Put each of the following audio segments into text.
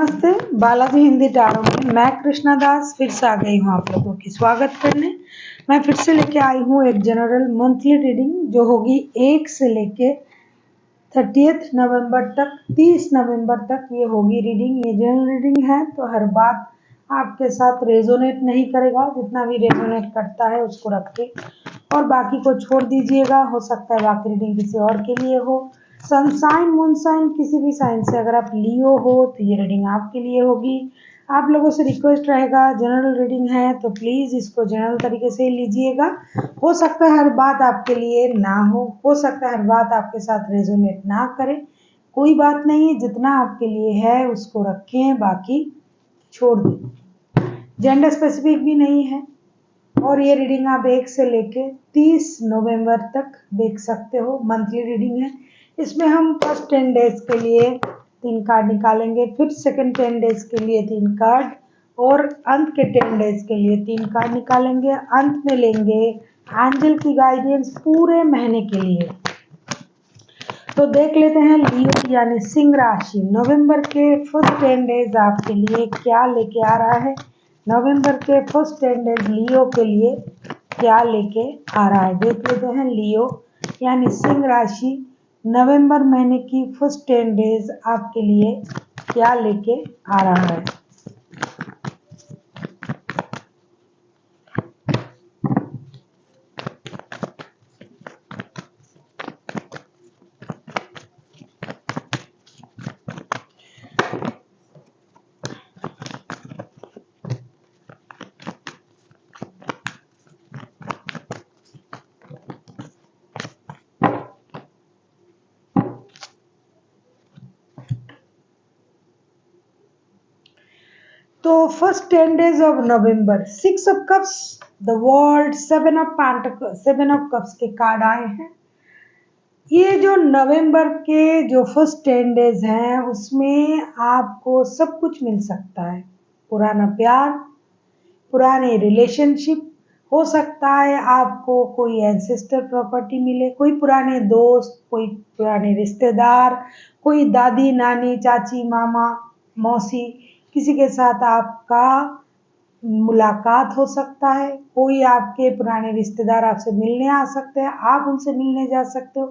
नमस्ते। बालाजी हिंदी टारो में मैं कृष्णा दास फिर से आ गई हूँ आप लोगों की स्वागत करने। मैं फिर से लेके आई हूँ एक जनरल मंथली रीडिंग जो होगी 1 से लेके 30 नवंबर तक, 30 नवंबर तक ये होगी रीडिंग। ये जनरल रीडिंग है तो हर बात आपके साथ रेजोनेट नहीं करेगा, जितना भी रेजोनेट करता है उसको रखें और बाकी को छोड़ दीजिएगा। हो सकता है बाकी रीडिंग किसी और के लिए हो। सनसाइन मूनसाइन किसी भी साइन से अगर आप लियो हो तो ये रीडिंग आपके लिए होगी। आप लोगों से रिक्वेस्ट रहेगा, जनरल रीडिंग है तो प्लीज़ इसको जनरल तरीके से ही लीजिएगा। हो सकता है हर बात आपके लिए ना हो सकता है हर बात आपके साथ रेजोनेट ना करे, कोई बात नहीं। जितना आपके लिए है उसको रखें, बाकी छोड़ दें। जेंडर स्पेसिफिक भी नहीं है और ये रीडिंग आप 1 से लेके 30 नवंबर तक देख सकते हो। मंथली रीडिंग है। इसमें हम फर्स्ट 10 डेज के लिए 3 कार्ड निकालेंगे, फिर सेकंड 10 डेज के लिए 3 कार्ड और अंत के 10 डेज के लिए 3 कार्ड निकालेंगे। अंत में लेंगे एंजल की गाइडेंस पूरे महीने के लिए। तो देख लेते हैं लियो यानी सिंह राशि नवंबर के फर्स्ट 10 डेज आपके लिए क्या लेके आ रहा है। नवंबर के फर्स्ट 10 डेज लियो के लिए क्या लेके आ रहा है, देख लेते हैं। लियो यानी सिंह राशि नवंबर महीने की फर्स्ट 10 डेज आपके लिए क्या लेके आ रहा है। तो first 10 days of November 6 of cups, the world, 7 of pentacles, 7 of cups के कार्ड आए हैं। ये जो नवंबर के जो फर्स्ट 10 डेज हैं उसमें आपको सब कुछ मिल सकता है। पुराना प्यार, पुराने रिलेशनशिप, हो सकता है आपको कोई एंसेस्टर प्रॉपर्टी मिले, कोई पुराने दोस्त, कोई पुराने रिश्तेदार, कोई दादी नानी चाची मामा मौसी, किसी के साथ आपका मुलाकात हो सकता है। कोई आपके पुराने रिश्तेदार आपसे मिलने आ सकते हैं, आप उनसे मिलने जा सकते हो।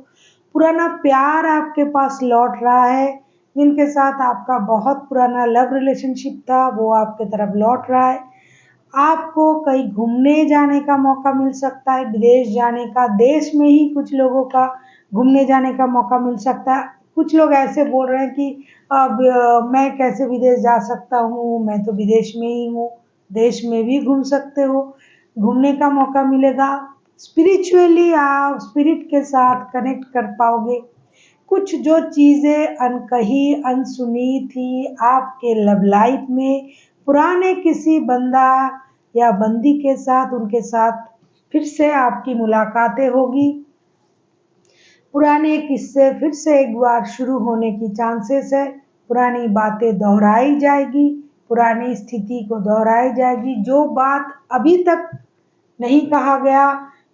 पुराना प्यार आपके पास लौट रहा है, जिनके साथ आपका बहुत पुराना लव रिलेशनशिप था वो आपके तरफ लौट रहा है। आपको कहीं घूमने जाने का मौका मिल सकता है, विदेश जाने का, देश में ही कुछ लोगों का घूमने जाने का मौका मिल सकता है। कुछ लोग ऐसे बोल रहे हैं कि अब मैं कैसे विदेश जा सकता हूँ, मैं तो विदेश में ही हूँ। देश में भी घूम सकते हो, घूमने का मौका मिलेगा। स्पिरिचुअली आप स्पिरिट के साथ कनेक्ट कर पाओगे। कुछ जो चीज़ें अनकही अनसुनी थी आपके लव लाइफ में, पुराने किसी बंदा या बंदी के साथ, उनके साथ फिर से आपकी मुलाकातें होगी। पुराने किस्से फिर से एक बार शुरू होने की चांसेस है। पुरानी बातें दोहराई जाएगी, पुरानी स्थिति को दोहराई जाएगी। जो बात अभी तक नहीं कहा गया,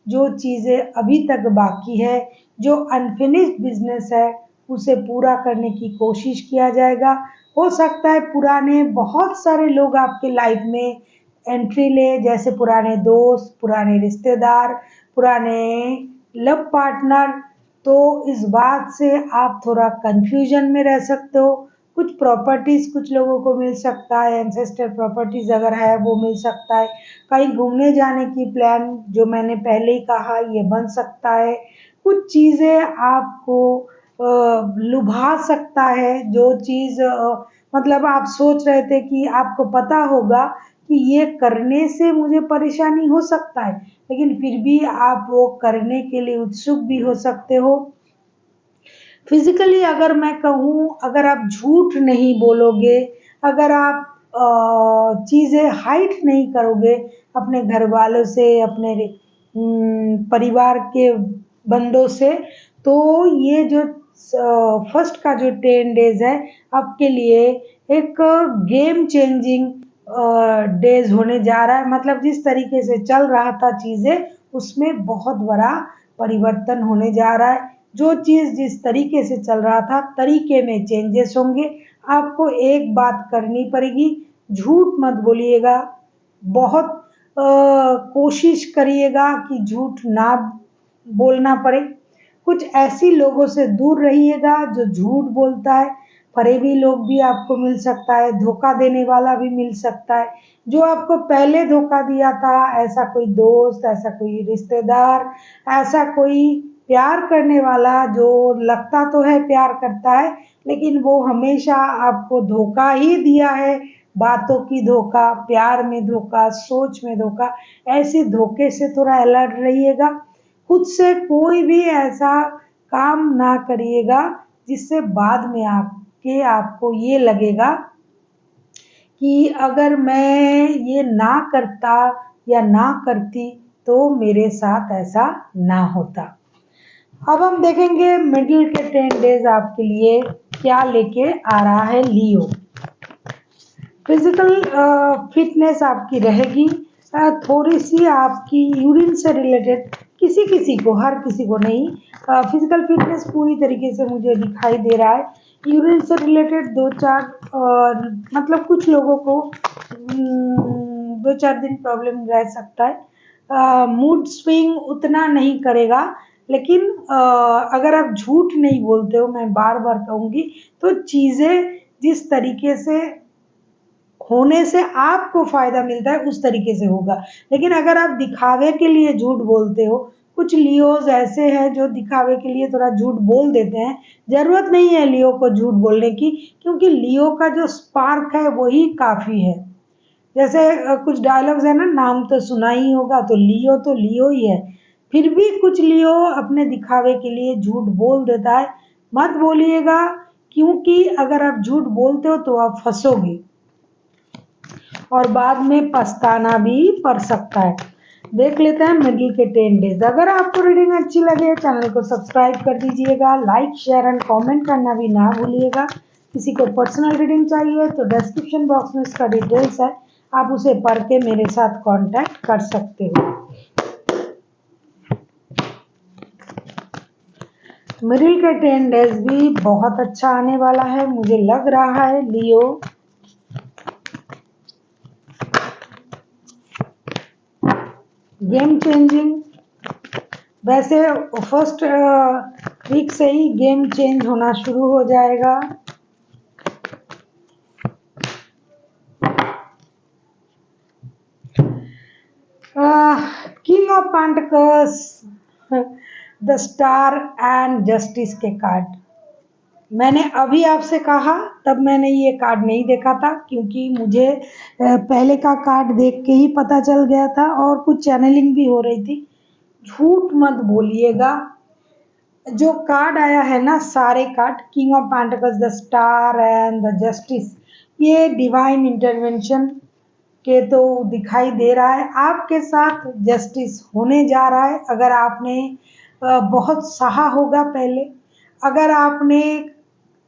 जो चीज़ें अभी तक बाकी है, जो अनफिनिश्ड बिजनेस है, उसे पूरा करने की कोशिश किया जाएगा। हो सकता है पुराने बहुत सारे लोग आपके लाइफ में एंट्री ले, जैसे पुराने दोस्त, पुराने रिश्तेदार, पुराने लव पार्टनर। तो इस बात से आप थोड़ा कंफ्यूजन में रह सकते हो। कुछ प्रॉपर्टीज़ कुछ लोगों को मिल सकता है, एंसेस्टर प्रॉपर्टीज़ अगर है वो मिल सकता है। कहीं घूमने जाने की प्लान जो मैंने पहले ही कहा ये बन सकता है। कुछ चीज़ें आपको लुभा सकता है, जो चीज़ मतलब आप सोच रहे थे कि आपको पता होगा कि ये करने से मुझे परेशानी हो सकता है, लेकिन फिर भी आप वो करने के लिए उत्सुक भी हो सकते हो। फिजिकली अगर मैं कहूँ, अगर आप झूठ नहीं बोलोगे, अगर आप चीज़ें हाइड नहीं करोगे अपने घर वालों से, अपने परिवार के बंदों से, तो ये जो फर्स्ट का जो 10 डेज है आपके लिए एक गेम चेंजिंग डेज होने जा रहा है। मतलब जिस तरीके से चल रहा था चीज़ें, उसमें बहुत बड़ा परिवर्तन होने जा रहा है। जो चीज़ जिस तरीके से चल रहा था तरीके में चेंजेस होंगे। आपको एक बात करनी पड़ेगी, झूठ मत बोलिएगा। बहुत कोशिश करिएगा कि झूठ ना बोलना पड़े। कुछ ऐसी लोगों से दूर रहिएगा जो झूठ बोलता है। फरेबी लोग भी आपको मिल सकता है, धोखा देने वाला भी मिल सकता है। जो आपको पहले धोखा दिया था, ऐसा कोई दोस्त, ऐसा कोई रिश्तेदार, ऐसा कोई प्यार करने वाला जो लगता तो है प्यार करता है, लेकिन वो हमेशा आपको धोखा ही दिया है। बातों की धोखा, प्यार में धोखा, सोच में धोखा। ऐसे धोखे से थोड़ा अलर्ट रहिएगा। खुद से कोई भी ऐसा काम ना करिएगा जिससे बाद में आपको ये लगेगा कि अगर मैं ये ना करता या ना करती तो मेरे साथ ऐसा ना होता। अब हम देखेंगे मिडिल के 10 डेज आपके लिए क्या लेके आ रहा है लियो। फिजिकल फिटनेस आपकी रहेगी। थोड़ी सी आपकी यूरिन से रिलेटेड किसी किसी को, हर किसी को नहीं, फिजिकल फिटनेस पूरी तरीके से मुझे दिखाई दे रहा है। यूरिन से रिलेटेड दो चार मतलब कुछ लोगों को 2-4 दिन प्रॉब्लम रह सकता है। मूड स्विंग उतना नहीं करेगा, लेकिन अगर आप झूठ नहीं बोलते हो, मैं बार बार कहूँगी, तो चीज़ें जिस तरीके से होने से आपको फ़ायदा मिलता है उस तरीके से होगा। लेकिन अगर आप दिखावे के लिए झूठ बोलते हो, कुछ लियोज़ ऐसे हैं जो दिखावे के लिए थोड़ा झूठ बोल देते हैं। ज़रूरत नहीं है लियो को झूठ बोलने की, क्योंकि लियो का जो स्पार्क है वही काफ़ी है। जैसे कुछ डायलॉग्स है ना, नाम तो सुना ही होगा, तो लियो ही है। फिर भी कुछ लियो अपने दिखावे के लिए झूठ बोल देता है। मत बोलिएगा, क्योंकि अगर आप झूठ बोलते हो तो आप फंसोगे और बाद में पछताना भी पड़ सकता है। देख लेते हैं मिडिल के 10 डेज। अगर आपको रीडिंग अच्छी लगे चैनल को सब्सक्राइब कर दीजिएगा, लाइक शेयर एंड कमेंट करना भी ना भूलिएगा। किसी को पर्सनल रीडिंग चाहिए तो डिस्क्रिप्शन बॉक्स में इसका डिटेल्स है, आप उसे पढ़ के मेरे साथ कांटेक्ट कर सकते हो। मिडिल के 10 डेज भी बहुत अच्छा आने वाला है, मुझे लग रहा है लियो। गेम चेंजिंग, वैसे फर्स्ट वीक से ही गेम चेंज होना शुरू हो जाएगा। King of pentacles, the star and justice के कार्ड। मैंने अभी आपसे कहा, तब मैंने ये कार्ड नहीं देखा था, क्योंकि मुझे पहले का कार्ड देख के ही पता चल गया था और कुछ चैनलिंग भी हो रही थी। झूठ मत बोलिएगा। जो कार्ड आया है ना, सारे card, king of pentacles, the star and the justice, ये डिवाइन इंटरवेंशन के तो दिखाई दे रहा है। आपके साथ जस्टिस होने जा रहा है। अगर आपने बहुत सहा होगा पहले, अगर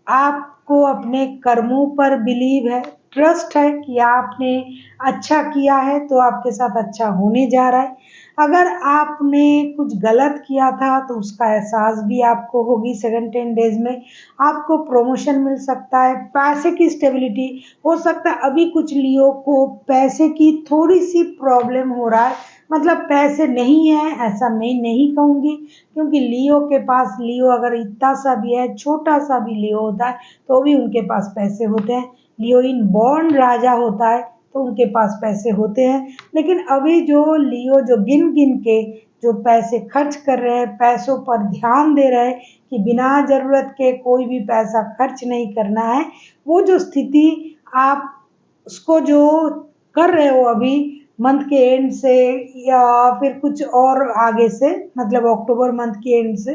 आपको अपने कर्मों पर बिलीव है, ट्रस्ट है कि आपने अच्छा किया है, तो आपके साथ अच्छा होने जा रहा है। अगर आपने कुछ गलत किया था तो उसका एहसास भी आपको होगी। सेकंड 10 डेज में आपको प्रमोशन मिल सकता है, पैसे की स्टेबिलिटी हो सकता है। अभी कुछ लियो को पैसे की थोड़ी सी प्रॉब्लम हो रहा है, मतलब पैसे नहीं है ऐसा मैं नहीं कहूँगी, क्योंकि लियो के पास, लियो अगर इतना सा भी है, छोटा सा भी लियो होता है तो भी उनके पास पैसे होते हैं। लियो इन बॉर्न राजा होता है तो उनके पास पैसे होते हैं। लेकिन अभी जो लियो जो गिन गिन के जो पैसे खर्च कर रहे हैं, पैसों पर ध्यान दे रहे हैं कि बिना ज़रूरत के कोई भी पैसा खर्च नहीं करना है, वो जो स्थिति आप उसको जो कर रहे हो अभी मंथ के एंड से या फिर कुछ और आगे से, मतलब अक्टूबर मंथ के एंड से,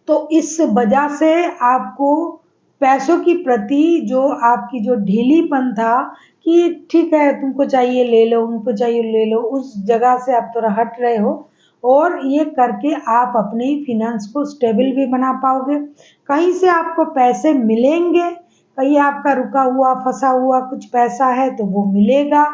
तो इस वजह से आपको पैसों की प्रति जो आपकी जो ढीलीपन था कि ठीक है तुमको चाहिए ले लो, उनको चाहिए ले लो, उस जगह से आप थोड़ा हट रहे हो और ये करके आप अपने फिनेंस को स्टेबल भी बना पाओगे। कहीं से आपको पैसे मिलेंगे, कहीं आपका रुका हुआ फंसा हुआ कुछ पैसा है तो वो मिलेगा।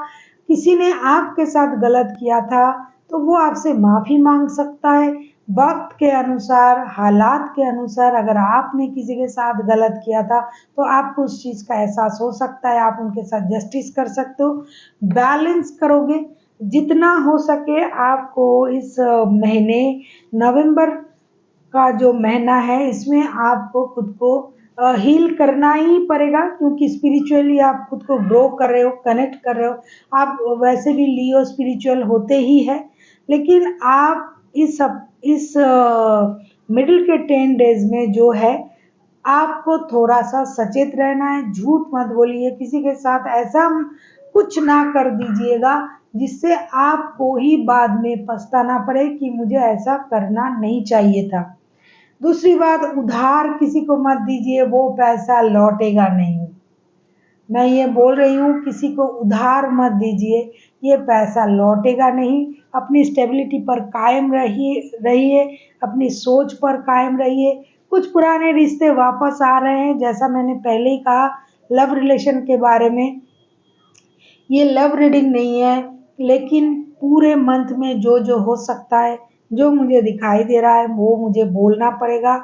किसी ने आपके साथ गलत किया था तो वो आपसे माफ़ी मांग सकता है। वक्त के अनुसार, हालात के अनुसार अगर आपने किसी के साथ गलत किया था तो आपको उस चीज़ का एहसास हो सकता है, आप उनके साथ जस्टिस कर सकते हो, बैलेंस करोगे। जितना हो सके आपको इस महीने नवंबर का जो महीना है इसमें आपको खुद को हील करना ही पड़ेगा, क्योंकि स्पिरिचुअली आप खुद को ग्रो कर रहे हो, कनेक्ट कर रहे हो। आप वैसे भी लियो स्पिरिचुअल होते ही है, लेकिन आप इस मिडिल के 10 डेज में जो है आपको थोड़ा सा सचेत रहना है। झूठ मत बोलिए, किसी के साथ ऐसा कुछ ना कर दीजिएगा जिससे आपको ही बाद में पछताना पड़े कि मुझे ऐसा करना नहीं चाहिए था। दूसरी बात, उधार किसी को मत दीजिए, वो पैसा लौटेगा नहीं। मैं ये बोल रही हूँ, किसी को उधार मत दीजिए, ये पैसा लौटेगा नहीं। अपनी स्टेबिलिटी पर कायम रहिए, अपनी सोच पर कायम रहिए। कुछ पुराने रिश्ते वापस आ रहे हैं, जैसा मैंने पहले ही कहा लव रिलेशन के बारे में। ये लव रीडिंग नहीं है, लेकिन पूरे मंथ में जो जो हो सकता है, जो मुझे दिखाई दे रहा है वो मुझे बोलना पड़ेगा।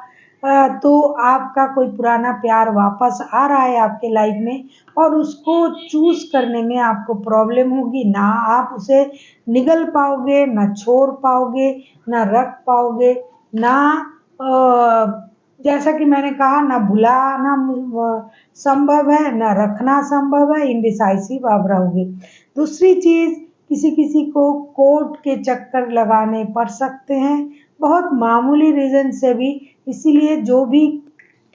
तो आपका कोई पुराना प्यार वापस आ रहा है आपके लाइफ में, और उसको चूज करने में आपको प्रॉब्लम होगी। ना आप उसे निगल पाओगे, ना छोड़ पाओगे, ना रख पाओगे, ना जैसा कि मैंने कहा, ना भुलाना संभव है, ना रखना संभव है। इंडिसाइसिव आप रहोगे। दूसरी चीज, किसी किसी को कोर्ट के चक्कर लगाने पड़ सकते हैं, बहुत मामूली रीजन से भी। इसीलिए जो भी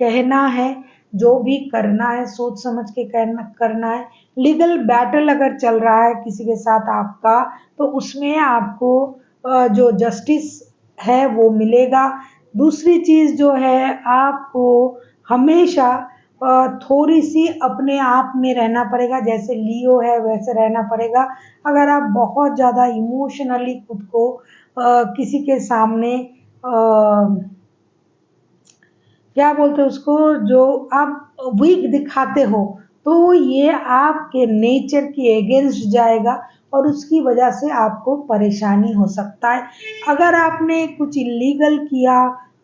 कहना है, जो भी करना है, सोच समझ के करना है। लीगल बैटल अगर चल रहा है किसी के साथ आपका, तो उसमें आपको जो जस्टिस है वो मिलेगा। दूसरी चीज जो है, आपको हमेशा थोड़ी सी अपने आप में रहना पड़ेगा, जैसे लियो है वैसे रहना पड़ेगा। अगर आप बहुत ज़्यादा इमोशनली खुद को किसी के सामने क्या बोलते हैं उसको, जो आप वीक दिखाते हो, तो ये आपके नेचर के अगेंस्ट जाएगा और उसकी वजह से आपको परेशानी हो सकता है। अगर आपने कुछ इलीगल किया,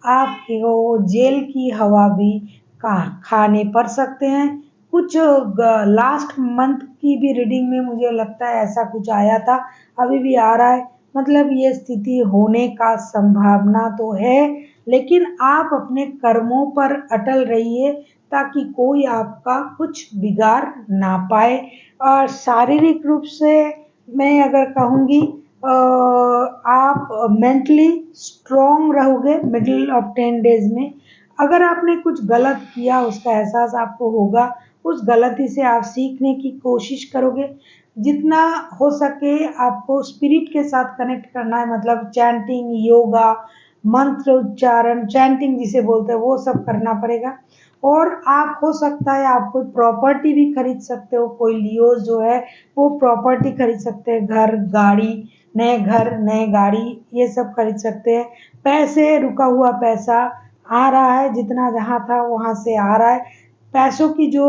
आपको जेल की हवा भी खाने पड़ सकते हैं। कुछ लास्ट मंथ की भी रीडिंग में मुझे लगता है ऐसा कुछ आया था, अभी भी आ रहा है। मतलब ये स्थिति होने का संभावना तो है, लेकिन आप अपने कर्मों पर अटल रहिए ताकि कोई आपका कुछ बिगाड़ ना पाए। और शारीरिक रूप से मैं अगर कहूँगी, आप मेंटली स्ट्रॉन्ग रहोगे मिडिल ऑफ 10 डेज में। अगर आपने कुछ गलत किया उसका एहसास आपको होगा, उस गलती से आप सीखने की कोशिश करोगे। जितना हो सके आपको स्पिरिट के साथ कनेक्ट करना है, मतलब चैंटिंग, योगा, मंत्र उच्चारण, चैंटिंग जिसे बोलते हैं, वो सब करना पड़ेगा। और आप हो सकता है आप कोई प्रॉपर्टी भी खरीद सकते हो। कोई लियोज जो है वो प्रॉपर्टी खरीद सकते हैं, घर, नए गाड़ी, ये सब खरीद सकते हैं। पैसे, रुका हुआ पैसा आ रहा है, जितना जहाँ था वहाँ से आ रहा है। पैसों की जो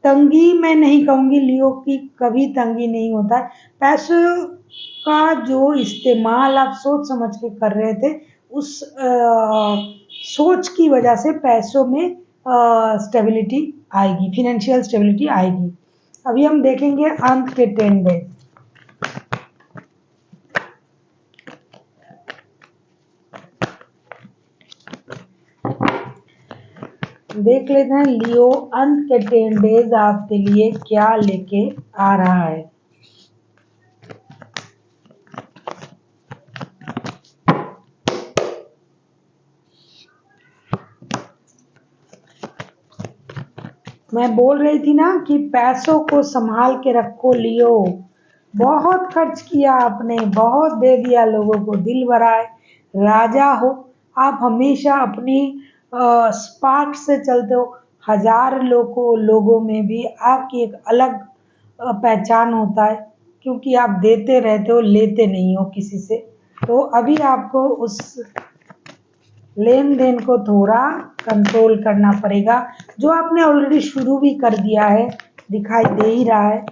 तंगी, मैं नहीं कहूँगी, लियो की कभी तंगी नहीं होता है। पैसों का जो इस्तेमाल आप सोच समझ के कर रहे थे, उस सोच की वजह से पैसों में स्टेबिलिटी आएगी, फिनेंशियल स्टेबिलिटी आएगी। अभी हम देखेंगे अंत के 10 डेज। देख लेते हैं लियो अंत के 10 डेज आपके लिए क्या लेके आ रहा है। मैं बोल रही थी ना कि पैसों को संभाल के रखो लियो। बहुत खर्च किया आपने, बहुत दे दिया लोगों को, दिल भरा है, राजा हो। आप हमेशा अपनी स्पार्क से चलते हो। हजार लोगों में भी आपकी एक अलग पहचान होता है, क्योंकि आप देते रहते हो, लेते नहीं हो किसी से। तो अभी आपको उस लेन देन को थोड़ा कंट्रोल करना पड़ेगा, जो आपने ऑलरेडी शुरू भी कर दिया है, दिखाई दे ही रहा है।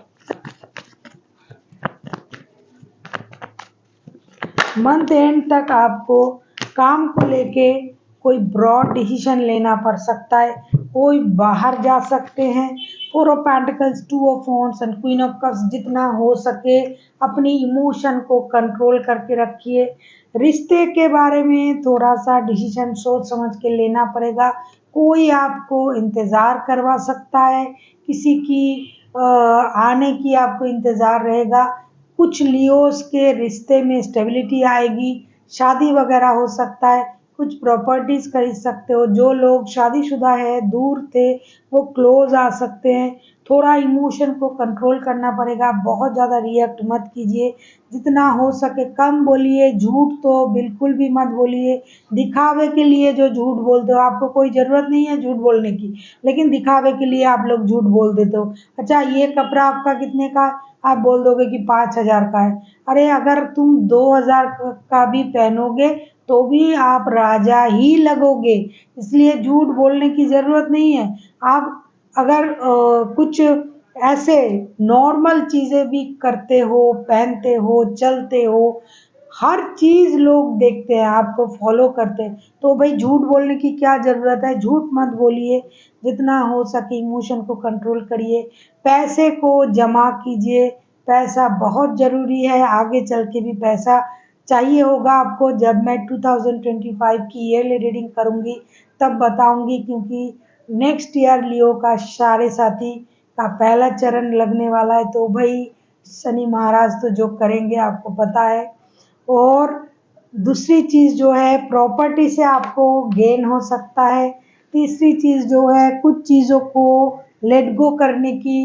मंथ एंड तक आपको काम को लेके कोई ब्रॉड डिसीजन लेना पड़ सकता है, कोई बाहर जा सकते हैं। Four of pentacles, two of wands and queen of cups, जितना हो सके अपनी इमोशन को कंट्रोल करके रखिए। रिश्ते के बारे में थोड़ा सा डिसीजन सोच समझ के लेना पड़ेगा। कोई आपको इंतज़ार करवा सकता है, किसी की आने की आपको इंतज़ार रहेगा। कुछ लियोस के रिश्ते में स्टेबिलिटी आएगी, शादी वगैरह हो सकता है, कुछ प्रॉपर्टीज खरीद सकते हो। जो लोग शादीशुदा है, दूर थे, वो क्लोज आ सकते हैं। थोड़ा इमोशन को कंट्रोल करना पड़ेगा, बहुत ज़्यादा रिएक्ट मत कीजिए, जितना हो सके कम बोलिए। झूठ तो बिल्कुल भी मत बोलिए। दिखावे के लिए जो झूठ बोलते हो, आपको कोई ज़रूरत नहीं है झूठ बोलने की, लेकिन दिखावे के लिए आप लोग झूठ बोल देते हो। अच्छा, ये कपड़ा आपका कितने का है? आप बोल दोगे कि 5,000 का है। अरे अगर तुम 2,000 का भी पहनोगे तो भी आप राजा ही लगोगे, इसलिए झूठ बोलने की ज़रूरत नहीं है। आप अगर कुछ ऐसे नॉर्मल चीज़ें भी करते हो, पहनते हो, चलते हो, हर चीज़ लोग देखते हैं, आपको फॉलो करते हैं, तो भाई झूठ बोलने की क्या ज़रूरत है? झूठ मत बोलिए, जितना हो सके इमोशन को कंट्रोल करिए। पैसे को जमा कीजिए, पैसा बहुत ज़रूरी है, आगे चल के भी पैसा चाहिए होगा आपको। जब मैं 2025 की ईयरली रीडिंग करूँगी तब बताऊँगी, क्योंकि नेक्स्ट ईयर लियो का साढ़े साथी का पहला चरण लगने वाला है, तो भाई शनि महाराज तो जो करेंगे आपको पता है। और दूसरी चीज़ जो है, प्रॉपर्टी से आपको गेन हो सकता है। तीसरी चीज़ जो है, कुछ चीज़ों को लेट गो करने की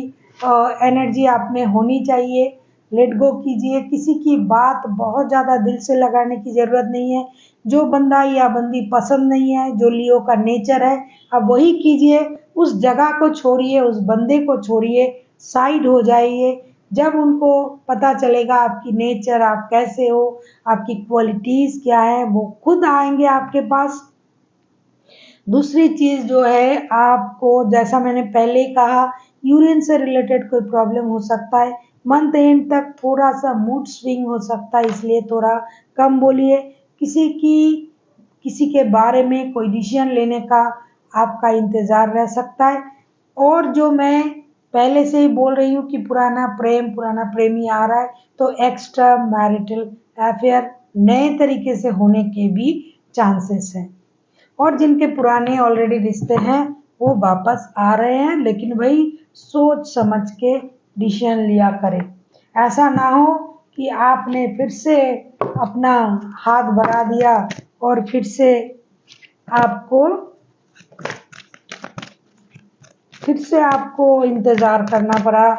एनर्जी आप में होनी चाहिए। लेट गो कीजिए, किसी की बात बहुत ज़्यादा दिल से लगाने की ज़रूरत नहीं है। जो बंदा या बंदी पसंद नहीं है, जो लियो का नेचर है, अब वही कीजिए। उस जगह को छोड़िए, उस बंदे को छोड़िए, साइड हो जाइए। जब उनको पता चलेगा आपकी नेचर, आप कैसे हो, आपकी क्वालिटीज़ क्या है, वो खुद आएंगे आपके पास। दूसरी चीज़ जो है, आपको जैसा मैंने पहले ही कहा, यूरिन से रिलेटेड कोई प्रॉब्लम हो सकता है। मंथ एंड तक थोड़ा सा मूड स्विंग हो सकता है, इसलिए थोड़ा कम बोलिए। किसी के बारे में कोई डिसीजन लेने का आपका इंतज़ार रह सकता है। और जो मैं पहले से ही बोल रही हूँ कि पुराना प्रेमी आ रहा है, तो एक्स्ट्रा मैरिटल अफेयर नए तरीके से होने के भी चांसेस हैं। और जिनके पुराने ऑलरेडी रिश्ते हैं वो वापस आ रहे हैं, लेकिन भाई सोच समझ के डिसीजन लिया करें। ऐसा ना हो कि आपने अपना हाथ बढ़ा दिया और आपको फिर से आपको इंतज़ार करना पड़ा,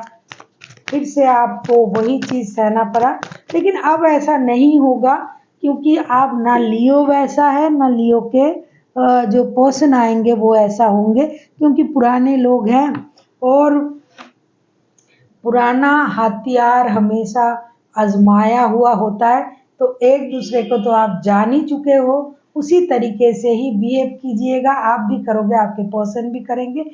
फिर से आपको वही चीज़ सहना पड़ा। लेकिन अब ऐसा नहीं होगा, क्योंकि अब ना लियो वैसा है, ना लियो के जो पर्सन आएंगे वो ऐसा होंगे, क्योंकि पुराने लोग हैं। और पुराना हथियार हमेशा आजमाया हुआ होता है, तो एक दूसरे को तो आप जान ही चुके हो, उसी तरीके से ही बिहेव कीजिएगा। आप भी करोगे, आपके पर्सन भी करेंगे।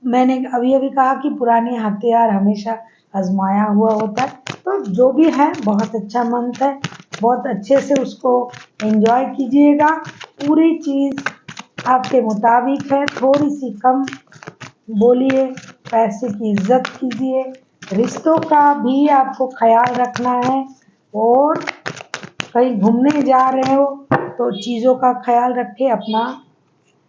मैंने अभी अभी कहा कि पुराने हथियार हमेशा आजमाया हुआ होता है। तो जो भी है, बहुत अच्छा मंथ है, बहुत अच्छे से उसको एंजॉय कीजिएगा। पूरी चीज़ आपके मुताबिक है, थोड़ी सी कम बोलिए, पैसे की इज्जत कीजिए, रिश्तों का भी आपको ख्याल रखना है। और कहीं घूमने जा रहे हो तो चीज़ों का ख्याल रखें, अपना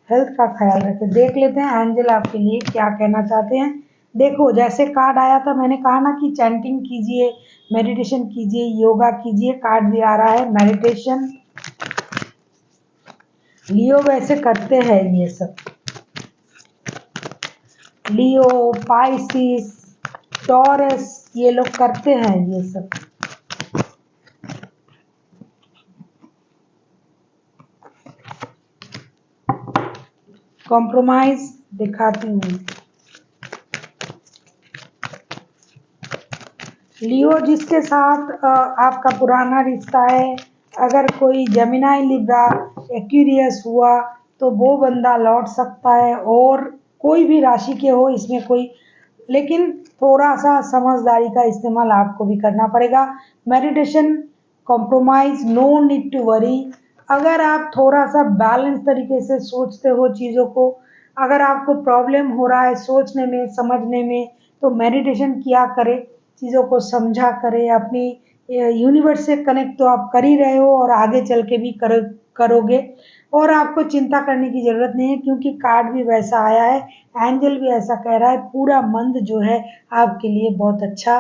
हेल्थ का ख्याल रखें। देख लेते हैं एंजल आपके लिए क्या कहना चाहते हैं। देखो, जैसे कार्ड आया था, मैंने कहा ना कि चैंटिंग कीजिए, मेडिटेशन कीजिए, योगा कीजिए। कार्ड भी आ रहा है मेडिटेशन। लियो वैसे करते हैं ये सब, लियो, पाइसिस, टॉरस, ये लोग करते हैं ये सब। कॉम्प्रोमाइज दिखाती हूँ। लियो जिसके साथ आपका पुराना रिश्ता है, अगर कोई जेमिनी, लिब्रा, एक्वेरियस हुआ तो वो बंदा लौट सकता है। और कोई भी राशि के हो, इसमें कोई, लेकिन थोड़ा सा समझदारी का इस्तेमाल आपको भी करना पड़ेगा। Meditation, compromise, no need to worry. अगर आप थोड़ा सा बैलेंस तरीके से सोचते हो चीज़ों को, अगर आपको प्रॉब्लम हो रहा है सोचने में, समझने में, तो मेडिटेशन किया करें, चीज़ों को समझा करें, अपनी यूनिवर्स से कनेक्ट तो आप कर ही रहे हो और आगे चल के भी करोगे। और आपको चिंता करने की ज़रूरत नहीं है, क्योंकि कार्ड भी वैसा आया है, एंजल भी ऐसा कह रहा है, पूरा मंथ जो है आपके लिए बहुत अच्छा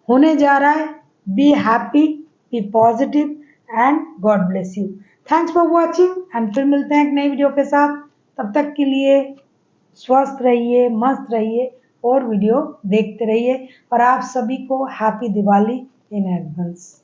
होने जा रहा है। Be happy, be positive and God bless you. Thanks for watching and फिर मिलते हैं एक नई वीडियो के साथ। तब तक के लिए स्वस्थ रहिए, मस्त रहिए और वीडियो देखते रहिए। और आप सभी को हैप्पी दिवाली इन एडवांस।